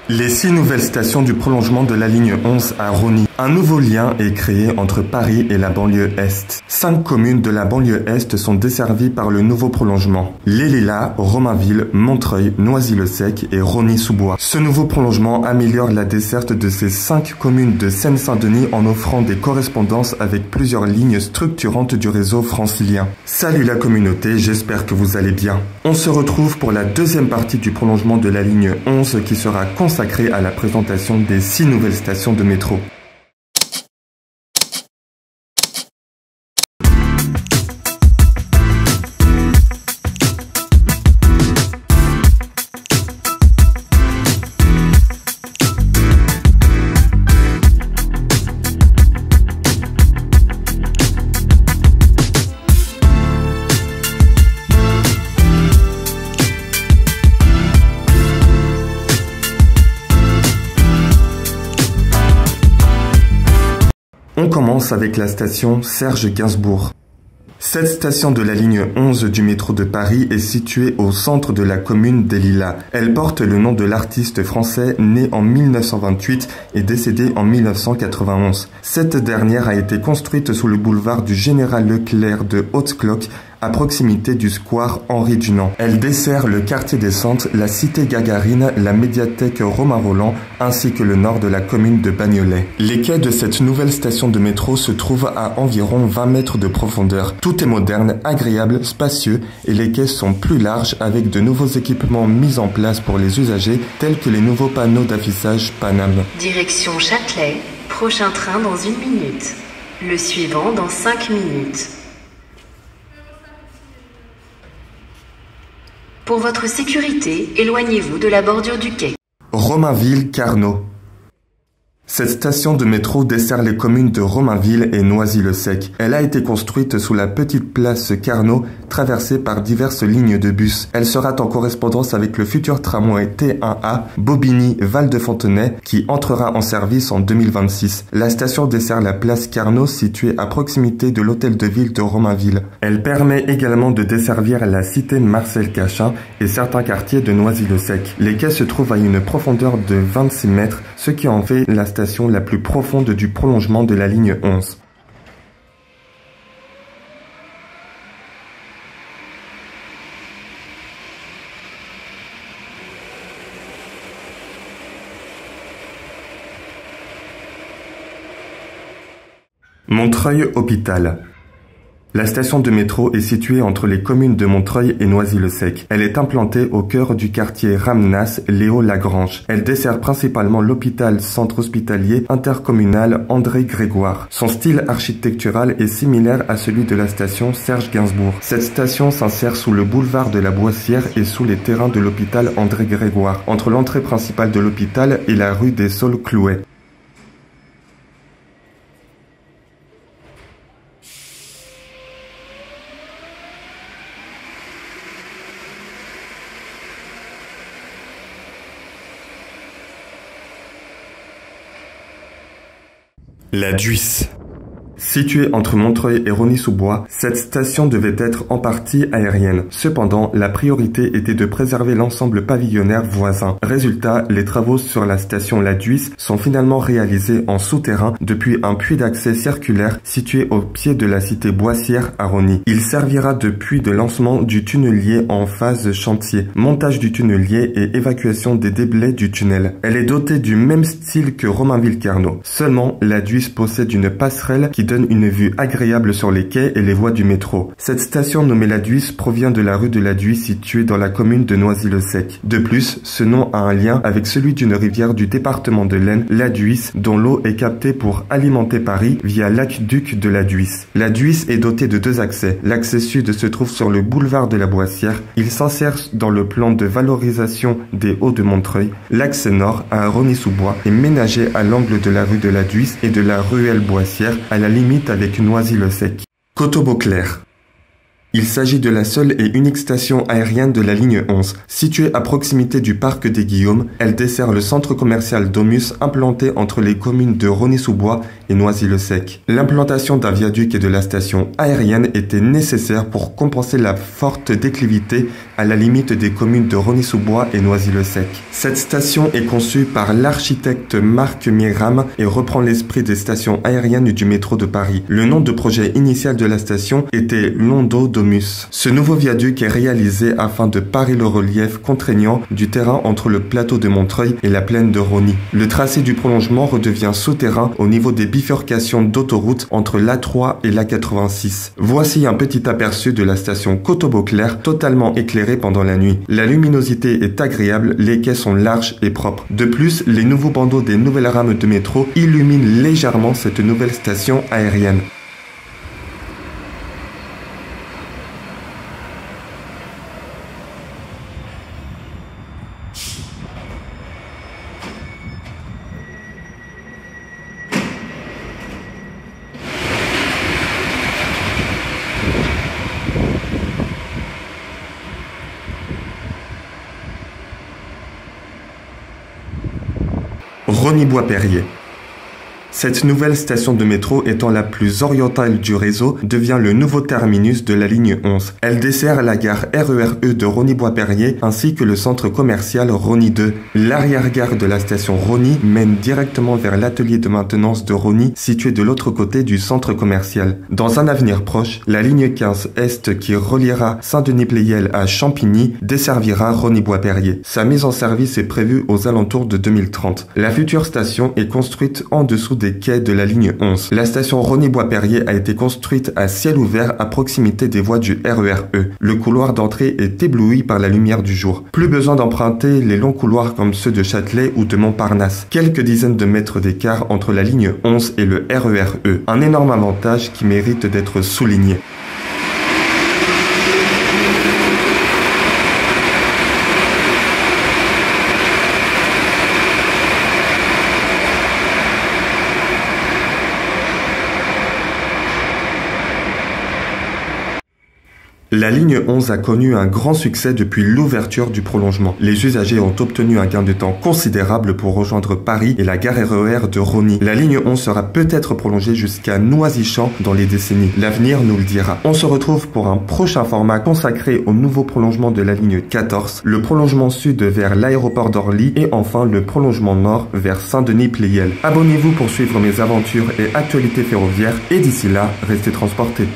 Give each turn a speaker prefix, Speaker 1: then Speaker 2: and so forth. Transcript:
Speaker 1: Les 6 nouvelles stations du prolongement de la ligne 11 à Rosny. Un nouveau lien est créé entre Paris et la banlieue Est. 5 communes de la banlieue Est sont desservies par le nouveau prolongement. Les Lilas, Romainville, Montreuil, Noisy-le-Sec et Rosny-sous-Bois. Ce nouveau prolongement améliore la desserte de ces 5 communes de Seine-Saint-Denis en offrant des correspondances avec plusieurs lignes structurantes du réseau francilien. Salut la communauté, j'espère que vous allez bien. On se retrouve pour la deuxième partie du prolongement de la ligne 11 qui sera consacrée à la présentation des 6 nouvelles stations de métro. On commence avec la station Serge Gainsbourg. Cette station de la ligne 11 du métro de Paris est située au centre de la commune des Lilas. Elle porte le nom de l'artiste français né en 1928 et décédé en 1991. Cette dernière a été construite sous le boulevard du Général Leclerc de Haute-Cloque, à proximité du square Henri Dunant. Elle dessert le quartier des Centres, la cité Gagarine, la médiathèque Romain-Rolland, ainsi que le nord de la commune de Bagnolet. Les quais de cette nouvelle station de métro se trouvent à environ 20 mètres de profondeur. Tout est moderne, agréable, spacieux et les quais sont plus larges avec de nouveaux équipements mis en place pour les usagers, tels que les nouveaux panneaux d'affichage Paname.
Speaker 2: Direction Châtelet, prochain train dans 1 minute. Le suivant dans 5 minutes. Pour votre sécurité, éloignez-vous de la bordure du quai.
Speaker 1: Romainville-Carnot. Cette station de métro dessert les communes de Romainville et Noisy-le-Sec. Elle a été construite sous la petite place Carnot, traversée par diverses lignes de bus. Elle sera en correspondance avec le futur tramway T1A Bobigny-Val-de-Fontenay qui entrera en service en 2026. La station dessert la place Carnot située à proximité de l'hôtel de ville de Romainville. Elle permet également de desservir la cité Marcel Cachin et certains quartiers de Noisy-le-Sec. Les quais se trouvent à une profondeur de 26 mètres, ce qui en fait la station la plus profonde du prolongement de la ligne 11. Montreuil-Hôpital. La station de métro est située entre les communes de Montreuil et Noisy-le-Sec. Elle est implantée au cœur du quartier Ramnas-Léo-Lagrange. Elle dessert principalement l'hôpital centre hospitalier intercommunal André-Grégoire. Son style architectural est similaire à celui de la station Serge Gainsbourg. Cette station s'insère sous le boulevard de la Boissière et sous les terrains de l'hôpital André-Grégoire, entre l'entrée principale de l'hôpital et la rue des Saules-Clouet. La Duisse. Située entre Montreuil et Rosny-sous-Bois, cette station devait être en partie aérienne. Cependant, la priorité était de préserver l'ensemble pavillonnaire voisin. Résultat, les travaux sur la station La Duisse sont finalement réalisés en souterrain depuis un puits d'accès circulaire situé au pied de la cité Boissière à Rosny. Il servira de puits de lancement du tunnelier en phase chantier, montage du tunnelier et évacuation des déblais du tunnel. Elle est dotée du même style que Romainville-Carnot. Seulement, La Duisse possède une passerelle qui donne une vue agréable sur les quais et les voies du métro. Cette station nommée La Duisse provient de la rue de la Duisse située dans la commune de Noisy-le-Sec. De plus, ce nom a un lien avec celui d'une rivière du département de l'Aisne, la Duisse, dont l'eau est captée pour alimenter Paris via l'aqueduc de la Duisse. La Duisse est dotée de 2 accès. L'accès sud se trouve sur le boulevard de la Boissière. Il s'insère dans le plan de valorisation des Hauts de Montreuil. L'accès nord, à Rosny-sous-Bois, est ménagé à l'angle de la rue de la Duisse et de la ruelle Boissière, à la limite avec Noisy-le-Sec. Coteau-Beauclerc. Il s'agit de la seule et unique station aérienne de la ligne 11. Située à proximité du parc des Guillaumes, elle dessert le centre commercial Domus implanté entre les communes de Rosny-sous-Bois et Noisy-le-Sec. L'implantation d'un viaduc et de la station aérienne était nécessaire pour compenser la forte déclivité à la limite des communes de Rosny-sous-Bois et Noisy-le-Sec. Cette station est conçue par l'architecte Marc Miram et reprend l'esprit des stations aériennes du métro de Paris. Le nom de projet initial de la station était Londo-Domus. Ce nouveau viaduc est réalisé afin de parer le relief contraignant du terrain entre le plateau de Montreuil et la plaine de Rosny. Le tracé du prolongement redevient souterrain au niveau des bifurcations d'autoroute entre l'A3 et l'A86. Voici un petit aperçu de la station Coteau-Beauclerc, totalement éclairée pendant la nuit. La luminosité est agréable, les quais sont larges et propres. De plus, les nouveaux bandeaux des nouvelles rames de métro illuminent légèrement cette nouvelle station aérienne. Rosny-Bois-Perrier. Cette nouvelle station de métro étant la plus orientale du réseau devient le nouveau terminus de la ligne 11. Elle dessert la gare RER-E de Rosny-Bois-Perrier ainsi que le centre commercial Rosny 2. L'arrière-gare de la station Rosny mène directement vers l'atelier de maintenance de Rosny situé de l'autre côté du centre commercial. Dans un avenir proche, la ligne 15 Est qui reliera Saint-Denis-Pleyel à Champigny desservira Rosny-Bois-Perrier. Sa mise en service est prévue aux alentours de 2030. La future station est construite en dessous des quais de la ligne 11. La station Rosny-Bois-Perrier a été construite à ciel ouvert à proximité des voies du RER-E. Le couloir d'entrée est ébloui par la lumière du jour. Plus besoin d'emprunter les longs couloirs comme ceux de Châtelet ou de Montparnasse. Quelques dizaines de mètres d'écart entre la ligne 11 et le RER-E. Un énorme avantage qui mérite d'être souligné. La ligne 11 a connu un grand succès depuis l'ouverture du prolongement. Les usagers ont obtenu un gain de temps considérable pour rejoindre Paris et la gare RER de Rosny. La ligne 11 sera peut-être prolongée jusqu'à Noisy-Champs dans les décennies. L'avenir nous le dira. On se retrouve pour un prochain format consacré au nouveau prolongement de la ligne 14, le prolongement sud vers l'aéroport d'Orly et enfin le prolongement nord vers Saint-Denis-Pleyel. Abonnez-vous pour suivre mes aventures et actualités ferroviaires et d'ici là, restez transportés.